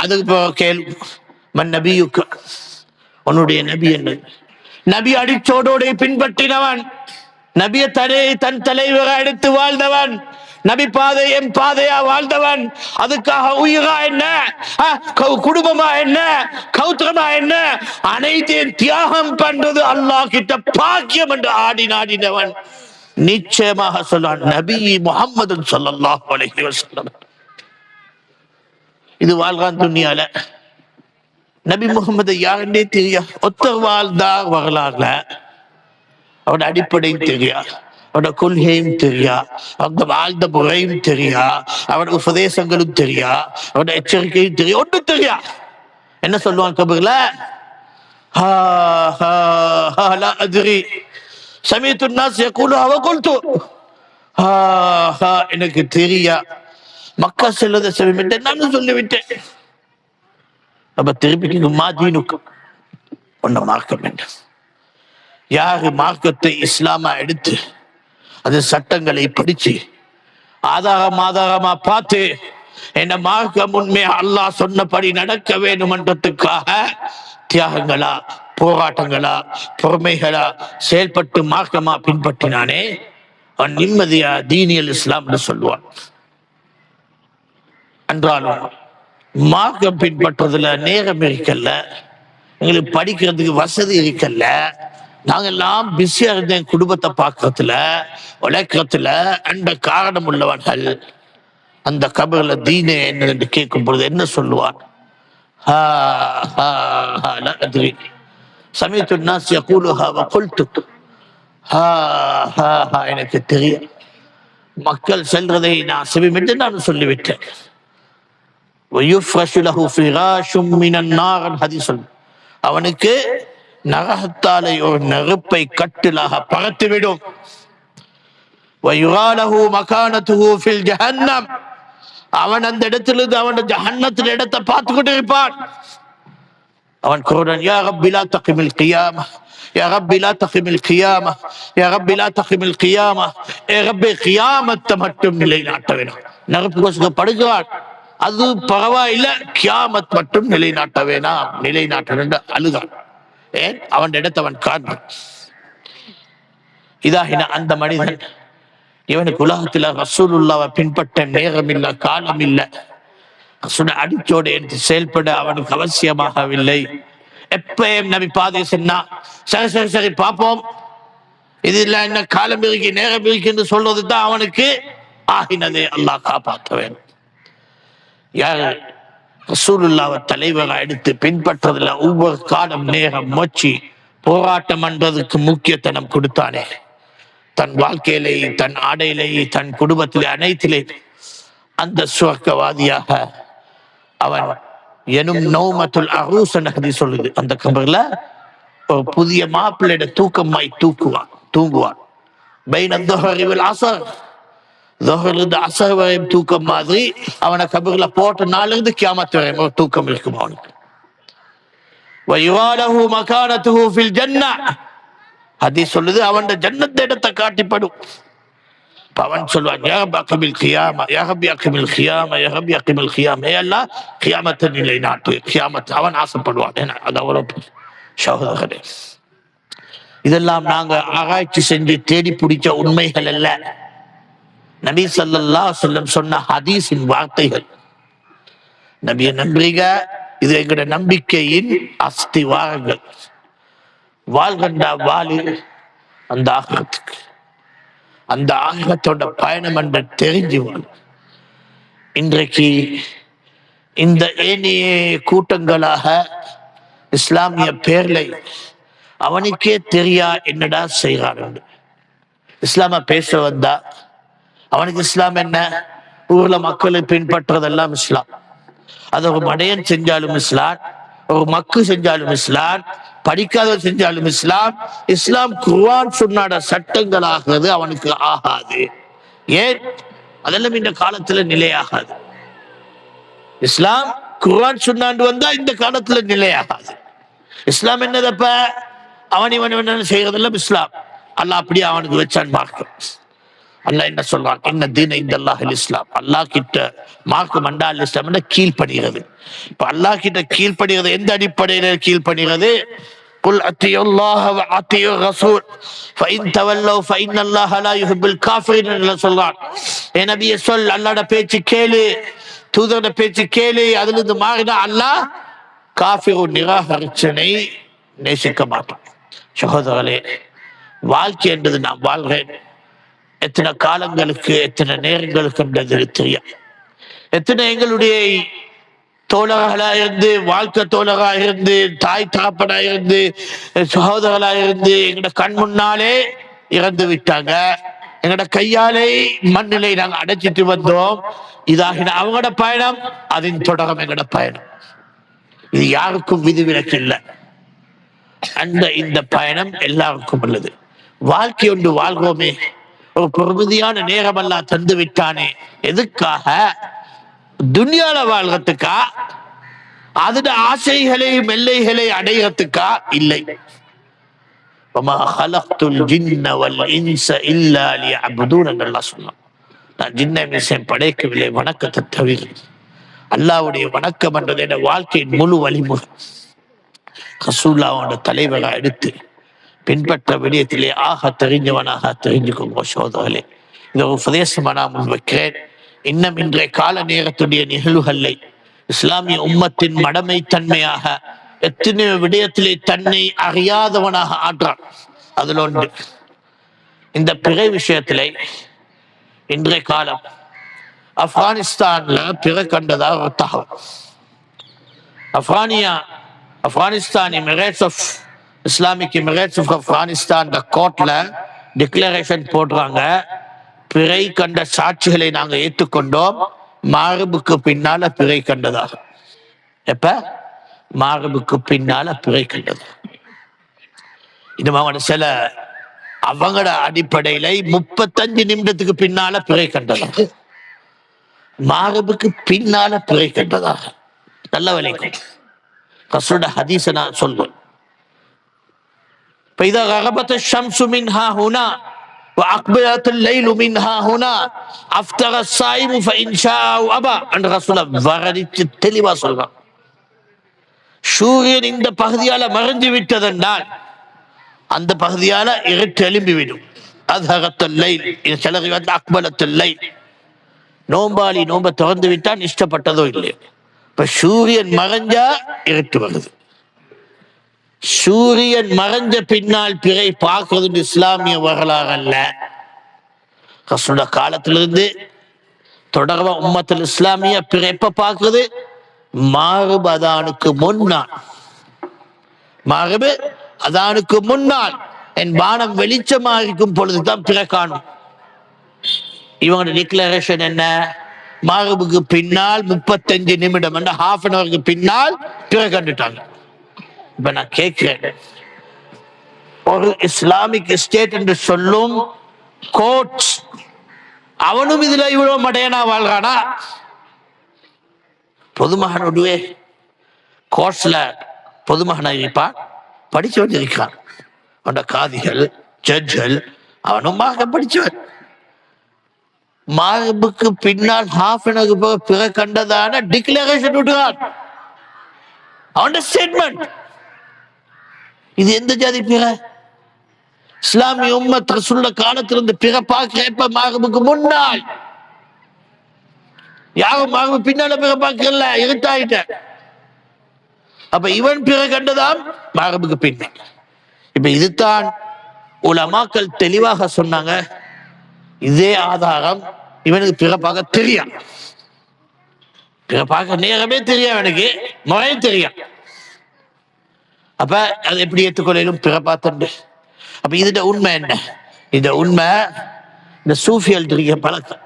அதுக்கு கேள்வி, நபியுக்கு, உன்னுடைய நபி என்ன? நபி அடிச்சோடோட பின்பற்றினவன், நபிய தன் தலைவரை எடுத்து வாழ்ந்தவன், நபி பாதை என் பாதையா வாழ்ந்தவன். அதுக்காக உயிரா என்ன, குடும்பமா என்ன, கௌத்திரமா என்ன, அனைத்தையும் தியாகம் பண்றது அல்லாஹ் கிட்ட பாக்கியம் என்று ஆடினவன். நிச்சயமாக சொல்றான் நபி முஹம்மது ஸல்லல்லாஹு அலைஹி வஸல்லம். இது வாழ்றான் துனியால. நபி முகமது யாருன்னே தெரியா. ஒருத்தர் வாழ்ந்தார் வரலாறுல, அவரோட அடிப்படையும் தெரியா, அவரோட கொள்கையும் தெரியா, அவங்க வாழ்ந்த முறையும் தெரியா, அவரோட உபதேசங்களும் தெரியா, அவரோட எச்சரிக்கையும் தெரியா, ஒன்றும் தெரியா. என்ன சொல்லுவான் கபர்ல? எனக்கு தெரியா, மக்கா செல்லத செவிட்டேன், நானும் சொல்லிவிட்டேன். அப்ப திருப்பி மாதீனுக்கு ஒன்ன மார்க்கம் வேண்டும். யாரு மார்க்கத்தை இஸ்லாமா எடுத்து அது சட்டங்களை படிச்சு ஆதாரமா பார்த்து என்ன மார்க்கம் உண்மையா அல்லாஹ் சொன்னபடி நடக்க வேண்டும் என்றதுக்காக தியாகங்களா, போராட்டங்களா, பொறுமைகளா செயல்பட்டு மார்க்கமா பின்பற்றினானே அவன் நிம்மதியா தீனியல் இஸ்லாம் என்று சொல்லுவான். என்றாலும் மார்க்கம் பின்பற்றதுல நேரம் இருக்கல்ல, எங்களுக்கு படிக்கிறதுக்கு வசதி இருக்கல்ல, நாங்கெல்லாம் பிஸியா இருந்தேன் குடும்பத்தை பார்க்கறதுல உழைக்கிறதுல. அந்த காரணம் உள்ளவர்கள் அந்த கபர்ல தீனே என்ன என்று கேட்கும் பொழுது என்ன சொல்லுவான்? எனக்கு தெரியும், மக்கள் செல்றதை நான் செவிமிட்டு நான் சொல்லிவிட்டேன். அவனுக்கு நரகத்தாலே ஒரு நெருப்பை கட்டிலாக பறத்துவிடும். அவன் அந்த இடத்திலிருந்து அவன் ஜஹன்னத்தின் இடத்தை பார்த்து கொண்டிருப்பான். அவன் கூறான், யா ரப்பி லா தகிமில் கியாமா, யா ரப்பி லா தகிமில் கியாமா, யா ரப்பி லா தகிமில் கியாமா. ஏ ரப்பி, கியாமத்தை மட்டும் நிலைநாட்ட வேணும். நெருப்பு படுகிறான், அது பரவாயில்ல, கியாமத் மட்டும் நிலைநாட்ட வேணாம், நிலைநாட்ட அழுதான். ஏன்? அவன் இடத்தை அவன் காண்பான். இதாகின அந்த மனிதன் இவனுக்கு உலகத்துல ரசூலுல்லாவை பின்பற்ற நேரம் இல்ல, காலம் இல்ல, அடிச்சோடு எடுத்து செயல்பட அவனுக்கு அவசியமாகவில்லை. எப்பயும் நபி பாதை சொன்னா சரி சரி சரி பார்ப்போம், இதுல என்ன காலம் இருக்கு நேரம் இருக்கு என்று சொல்றது தான் அவனுக்கு ஆகினது. அல்லாஹ் காப்பாற்ற வேண்டும். யார் ரசூலுல்லாவை தலைவரை எடுத்து பின்பற்றதுல ஒவ்வொரு காலம் நேரம் மொச்சி போராட்டம் என்றதுக்கு முக்கியத்துவம் கொடுத்தானே, தன் வாழ்க்கையிலே, தன் ஆடையிலே, தன் குடும்பத்திலே, அனைத்திலே அந்த சுவர்க்கவாதியாக அவன் எனும் நௌமத்துல் அரூஸ் என்று சொல்லுது. அந்த கபர்ல ஒரு புதிய மாப்பிள்ளையோட தூக்கமாய் தூங்குவான். பைன துஹரி வல் அஸர், துஹரிலிருந்து அஸர் வரை தூக்கம் மாதிரி அவனை கபர்ல போட்ட நாளிலிருந்து கியாமத் வரை ஒரு தூக்கம் இருக்கும் அவனுக்கு. வயுவாலஹு மகானத்துஹு ஃபில் ஜன்னah, ஹதீஸ் சொல்லுது அவன் ஜன்னத் இடத்தை காட்டிப்படும். அவன் சொல்வான், யா ரப்பி அக்மில் கியாமா, யா ரப்பி அக்மில் கியாமா, யா ரப்பி அக்மில் கியாமா. அல்லாஹ் கியாமத்தை நிலைநாட்டு, கியாமத். அவன் ஆசைப்படுவான். அது அவ்வளவு சகோதரர்களே, இதெல்லாம் நாங்க ஆராய்ச்சி செஞ்சு தேடி பிடிச்ச உண்மைகள் அல்ல. நபி ஸல்லல்லாஹு அலைஹி வஸல்லம் சொன்ன ஹதீஸின் வார்த்தைகள். நபியை நம்புறீங்க, இது எங்கட நம்பிக்கையின் அஸ்திவாரங்கள். வாழ்கண்டா வாழு அந்த ஆகத்துக்கு, அந்த ஆகத்தோட பயணம் என்று தெரிஞ்சு வாழ். இன்றைக்கு இந்த ஏனைய கூட்டங்களாக இஸ்லாமிய பேர்ல அவனுக்கே தெரியா என்னடா செய்யறான். இஸ்லாம பேச வந்தா அவனுக்கு இஸ்லாம் என்ன? ஊர்ல மக்களை பின்பற்றதெல்லாம் இஸ்லாம். அது ஒரு மடையன் செஞ்சாலும் இஸ்லாம், ஒரு மக்கு செஞ்சாலும் இஸ்லாம், படிக்காத செஞ்சாலும் இஸ்லாம். இஸ்லாம் குர்ஆன் சுன்னாட சட்டங்களாகிறது அவனுக்கு ஆகாது. ஏன்? அதெல்லாம் இந்த காலத்துல நிலையாகாது. இஸ்லாம் குர்ஆன் சுன்னாண்டு வந்தா இந்த காலத்துல நிலையாகாது. இஸ்லாம் என்னதப்ப அவன் இவன் செய்யறதெல்லாம் இஸ்லாம். அல்லாஹ் அப்படியே அவனுக்கு வச்சான் மார்க்கம். அல்லாஹ் என்ன சொல்றான்? என்ன தீன இந்தல்லாஹில் இஸ்லாம். அல்லாஹ் கிட்ட மார்க்கம் அண்டா அல் இஸ்லாம் கீழ்படுகிறது. இப்ப அல்லாஹ் கிட்ட கீழ்படுகிறது எந்த அடிப்படையில கீழ்படுகிறது? குல் அத்தியுல்லாஹ வ அத்தியுர் ரசூல் ஃபஇன் தவல்லவ் ஃபஇன்னல்லாஹ லா யுஹிப்புல் காஃபிரின் என்று சொல்றான். ஏ நபியே சொல், அல்லாஹ்வோட பேச்சு கேளு, தூதரோட பேச்சு கேளு. அதுல இருந்து மாறினா அல்லாஹ் காஃபிரு நிராகரிச்சனை நேசிக்க மாட்டான். சகோதரர்களே, வாழ்க்கை என்றது நான் வாழ்றேன், எத்தனை காலங்களுக்கு எத்தனை நேரங்களுக்கு தெரியும். எத்தனை எங்களுடைய தோழர்களா இருந்து, வாழ்க்கை தோழரா இருந்து, தாய் தாப்பனா இருந்து, சகோதரர்களா இருந்து எங்கட கண் முன்னாலே இறந்து விட்டாங்க. எங்கட கையாலே மண்ணிலை நாங்க அடைச்சிட்டு வந்தோம். இதாகின அவங்களோட பயணம், அதன் தொடரம் எங்கட பயணம். இது யாருக்கும் விதிவிலக்கு இல்லை. இந்த பயணம் எல்லாருக்கும் உள்ளது. வாழ்க்கை ஒன்று வாழ்வோமே, ஒரு பொறுமதியான நேரம் எல்லாம் தந்து விட்டானே. எதுக்காக? துன்யால வாழ்றதுக்கா? அதோட ஆசைகளையும் எல்லைகளை அடைகிறதுக்கா? இல்லை. நான் ஜின்னை மின்சையும் படைக்கவில்லை வணக்கத்தை தவிர. அல்லாஹ்வுடைய வணக்கம் என்றது என் வாழ்க்கையின் முழு வழிமுறை. ரசூலுல்லாஹ்வோட தலைவரை எடுத்து பின்பற்ற விடயத்திலே ஆக தெரிஞ்சவனாக தெரிஞ்சுக்கோங்க சோதரர்களே. இதை ஒரு உபதேசமா நான் முன்வைக்கிறேன். இன்னும் இன்றைய கால நேரத்துடைய நிகழ்வுகளை இஸ்லாமிய உம்மத்தின் மடமை தன்மையாக எத்தனையோ விடயத்திலே தன்னை அறியாதவனாக ஆற்றான். அதுல ஒன்று இந்த பிறை விஷயத்திலே. இன்றைய காலம் ஆப்கானிஸ்தான்ல பிறை கண்டதா ஒரு தகவல். Afghanistan Emirates of Islamic Emirates of Afghanistan கோர்ட்ல டிக்ளரேஷன் போடுறாங்க, பிறை கண்ட சாட்சிகளை நாங்கள் ஏற்றுக்கொண்டோம், மார்புக்கு பின்னால பிறை கண்டதாக. எப்ப? மார்புக்கு பின்னால பிறை கண்டது. இன்னும் அவங்க சில அவங்களோட அடிப்படையில 35 நிமிடத்துக்கு பின்னால பிறை கண்டதாக, மார்புக்கு பின்னால பிறை கண்டதாக. நல்ல விலைக்கும் ரசூலுல்லாஹ் ஹதீஸை நான் சொல்வேன். فإذا غربت الشمس من ها هنا وأقبلت الليل من ها هنا أفطر الصائم فإن شاء أو أبى. அந்த ரசூலுல்லாஹ் வரடிச்சு தெளிவா சொல்றான். சூரியன் இந்த பகுதியால மறைந்து விட்டதென்றால் அந்த பகுதியால இருட்டு எழும்பிவிடும். அத்ஹரத்துல் லைல், சில ரிவாயத் அக்பலத்துல் லைல். நோம்பாளி நோம்ப திறந்து விட்டால் இஷ்டப்பட்டதோ இல்லையோ. இப்ப சூரியன் மறைஞ்சா இருட்டு வருது. சூரியன் மறைஞ்ச பின்னால் பிறை பார்க்கிறது இஸ்லாமிய வரலாறு அல்ல. ரசூலுல்லாஹ் காலத்திலிருந்து தொடர்பா உம்மத்துல் இஸ்லாமிய பிறை எப்ப பார்க்கிறது? மார்பு அதானுக்கு முன்னால். மார்பு அதானுக்கு முன்னால் என் வானம் வெளிச்சமா இருக்கும் பொழுதுதான் பிறை காணும். இவங்களோட டிக்ளரேஷன் என்ன? மார்புக்கு பின்னால் 35 நிமிடம், ஹாஃப் அன் அவருக்கு பின்னால் பிறை கண்டுட்டாங்க. இப்ப நான் கேட்கிறேன், ஒரு இஸ்லாமிக் ஸ்டேட் என்று சொல்லும் கோர்ட்ஸ் அவனும் இதுல இவ்வளவு மடையனா வாழ்றானா? பொதுமகனுடைய கோர்ட்ஸ்ல பொதுமகனா இருப்பான், படிச்சவன் இருக்கான். அவனோட காதிகள் ஜட்ஜ்கள் அவனும் படிச்சவன். மார்புக்கு பின்னால் ஹாஃப் அன் அவருக்கு பிற கண்டதான டிக்ளரேஷன் விடுறான். அவனோட ஸ்டேட்மெண்ட். இது எந்த ஜாதி பிற? இஸ்லாமிய உம்மத் ரசூலுல்லாஹ் காலத்திலிருந்து பிற பார்க்கிறப்ப மார்புக்கு முன்னால். யாரும் மார்பு பின்னால பிற பார்க்கல, இருட்டாயிட்ட. அப்ப இவன் பிற கண்டதாம் மார்புக்கு பின்னால். இப்ப இதுதான் உலமாக்கள் தெளிவாக சொன்னாங்க. இதே ஆதாரம் இவனுக்கு பிற பார்க்க தெரியும், பிற பார்க்க நேரமே தெரியும், அவனுக்கு முறை தெரியும். அப்ப அது எப்படி ஏற்றுக்கொள்ளும்? பிற பார்த்து. அப்ப இதுட உண்மை என்ன? இந்த உண்மை இந்த சூஃபியல் தெரிய பழக்கம்.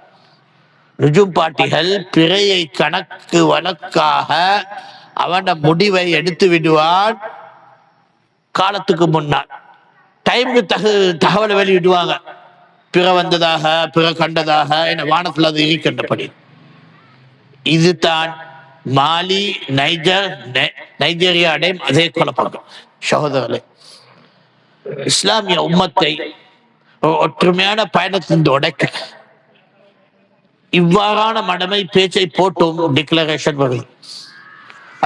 நுஜும் பாட்டிகள் பிறையை கணக்கு வழக்காக அவன முடிவை எடுத்து விடுவான். காலத்துக்கு முன்னால் டைமுக்கு தகவலை வெளியிடுவாங்க. பிற வந்ததாக, பிற கண்டதாக, என வானத்தில் அது இருக்கின்றபடி. இதுதான் மாலி, நைஜீரியா அடையும் அதே குழப்பம். சகோதரர்களே, இஸ்லாமிய உம்மத்தை ஒற்றுமையான பயணத்தின் உடைக்க இவ்வாறான மடமை பேச்சை போட்டும் டிக்ளரேஷன் வருது.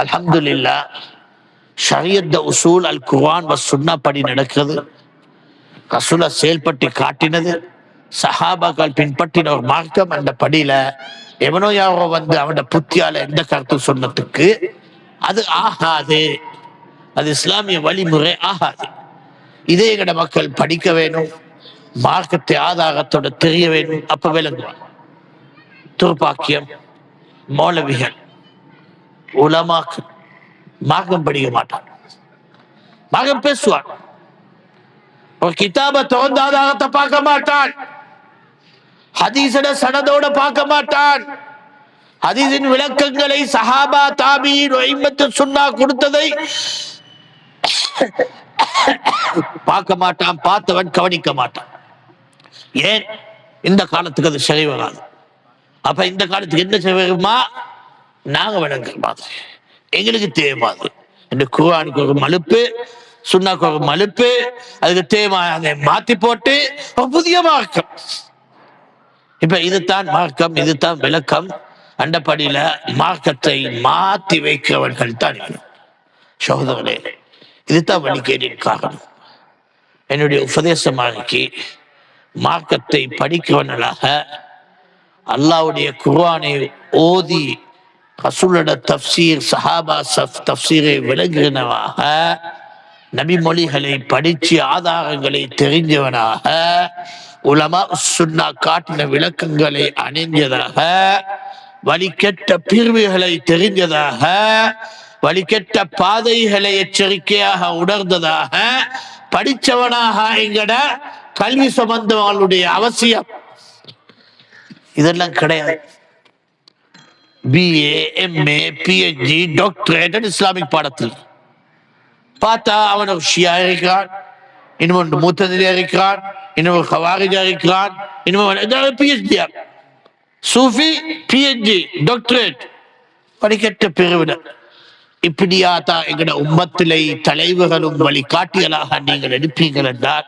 அல்ஹம்துலில்லாஹ், ஷரியத் உசூல் அல் குர்ஆன் வ சுன்னா படி நடக்கிறது. ரசூலுல்லாஹ் செயல்பட்டு காட்டினது, சஹாபாக்கள் பின்பற்றின ஒரு மார்க்கம். அந்த படியில எவனோ யாரோ வந்து அவனோட புத்தியால எந்த கருத்து சொன்னதுக்கு அது ஆகாது. அது இஸ்லாமிய வழிமுறை ஆகாது. இதே எங்கட மக்கள் படிக்க வேணும், மார்க்கத்தை ஆதாரத்தோட தெரிய வேண்டும். அப்ப விளங்குவான். துர்பாக்கியம் மௌலவிகள் உலமாக்கள் மார்க்கம் படிக்க மாட்டான், மார்க்கம் பேசுவான். ஒரு கிதாபை திறந்த ஆதாரத்தை பார்க்க மாட்டான், ஹதீஸோட சனதோட பார்க்க மாட்டான், ஹதீஸின் விளக்கங்களை சஹாபா தாபீன் ஐம்மத்து சுன்னா கொடுத்ததை பார்க்க மாட்டான், பார்த்தவன் கவனிக்க மாட்டான். ஏன்? இந்த காலத்துக்கு அது சரி வராது. அப்ப இந்த காலத்துக்கு என்ன செய்வோமா? நாங்க விளங்குற மாதிரி எங்களுக்கு தேவையாது. இந்த குர்ஆனுக்கு ஒரு மலுப்பு, சுன்னாக்கு ஒரு மலுப்பு, அதுக்கு தேவையான மாத்தி போட்டு புதிய மார்க்கம். இப்ப இதுதான் மார்க்கம், இதுதான் விளக்கம். அண்டப்படியில மார்க்கத்தை மாத்தி வைக்கிறவர்கள் தான் சகோதரர்களே. இதுதான் வழிகேடின் காரணம். என்னுடைய உபதேசமாகி மார்க்கத்தை படிக்கிறவர்களாக அல்லாஹ்வுடைய குர்ஆனை ஓதி ரசூலோட தஃப்சீர் சஹாபா தஃப்சீரை விளங்குகிறவனாக, நபி மொழிகளை படிச்சு ஆதாரங்களை தெரிஞ்சவனாக, உலமா சுன்னா காட்டின விளக்கங்களை அணிஞ்சதாக, வழிகெட்ட பிரிவுகளை தெரிஞ்சதாக, வழிகெட்ட பாதைகளை எச்சரிக்கையாக உணர்ந்ததாக படிச்சவனாக எங்கட கல்வி சம்பந்தவங்களுடைய அவசியம் இதெல்லாம் கிடையாது. BA, MA, PhD, doctorate Islamic பாடத்தில் பார்த்தா அவன் ஒரு ஷியா இருக்கிறான், இன்னொன்று முத்ததிலியா இருக்கிறான், இன்னொரு ஹவாரிஜா இருக்கிறான், இன்னொரு PhD, சூஃபி PhD, டாக்டரேட், படிக்கட்ட பிரிவினர். இப்படியாதான் எங்கட உம்மத்திலே தலைவர்களும் வழிகாட்டிகளாக நீங்கள் எடுப்பீங்கள் என்றால்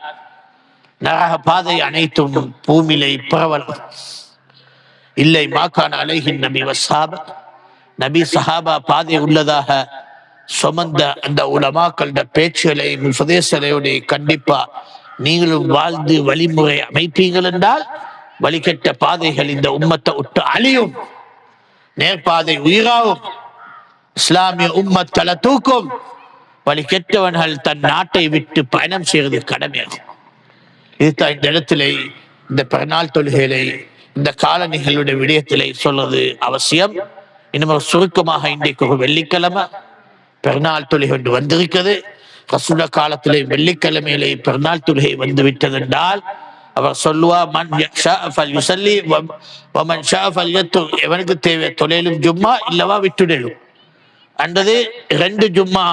நரக பாதை அனைத்தும் பூமியிலே பரவலாம். இல்லை, மாக்கான அலைஹின் நபி வஸ்ஸாபா, நபி சஹாபா பாதை உள்ளதாக சுமந்த அந்த உலமாக்களோட பேச்சுகளை உபதேசங்களை கண்டிப்பா நீங்களும் வாழ்ந்து வழிமுறை அமைப்பீங்கள் என்றால் வழிகெட்ட பாதைகள் இந்த உம்மத்தை விட்டு அழியும், நேர்பாதை உயிராகும், இஸ்லாமிய உம்மத் தலை தூக்கும். வழிகெட்டவர்கள் தன் நாட்டை விட்டு பயணம் செய்வது கடமையாகும். இதுதான் இந்த இடத்திலே இந்த பிறநாள் தொழுகைகளை இந்த காலணிகளுடைய விடயத்திலே சொல்றது அவசியம். இன்னும் சுருக்கமாக இன்றைக்கு ஒரு வெள்ளிக்கிழமை பிறநாள் தொழுகை ஒன்று வந்திருக்கிறது. ரசூல காலத்திலே வெள்ளிக்கிழமையிலே பிறநாள் தொழுகை வந்து விட்டது என்றால் அவர் சொல்லுவா, மன் ஷாஅ ஃபல்யுஸல்லி வமன் ஷாஅ ஃபல்யத்துர், எவனுக்கு தேவை தொலைலும் ஜும்மா இல்லவா விட்டுடலும் அன்றது. 2 ஜும்மா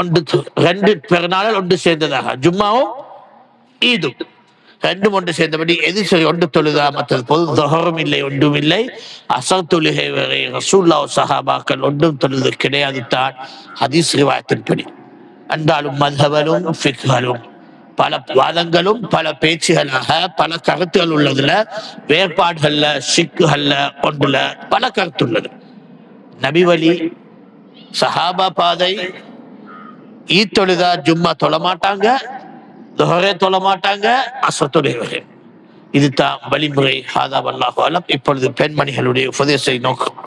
ஒன்று, 2 பிறநாள் ஒன்று சேர்ந்ததாக, ஜும்மாவும் ஈதும் 2 ஒன்று சேர்ந்தபடி எது சரி ஒன்று தொழுதா மற்றது பொது தொகரும் இல்லை, ஒன்றும் இல்லை. அசர் தொழுகை வரை ரசூலுல்லாஹ் சஹாபாக்கள் ஒன்றும் தொழுது கிடையாது தான் ஹதீஸ் ரிவாயத்தின்படி. என்றாலும் மத்ஹபலும் ஃபிக்ஹலும் பல வாதங்களும் பல பேச்சுகளாக பல கருத்துகள் உள்ளதுல, வேறுபாடுகள்ல ஷிக்குகள்ல ஒன்றுல பல கருத்து உள்ளது. நபி வழி சஹாபா பாதை, ஈத் தொழுதா ஜும்மா தொழ மாட்டாங்க, துஹரே தொழ மாட்டாங்க, அஸ்ர் தொழுகை. இதுதான் வழிமுறை. ஹாதா வல்லாஹு அலம். இப்பொழுது பெண்மணிகளுடைய உபதேசத்தை நோக்கம்.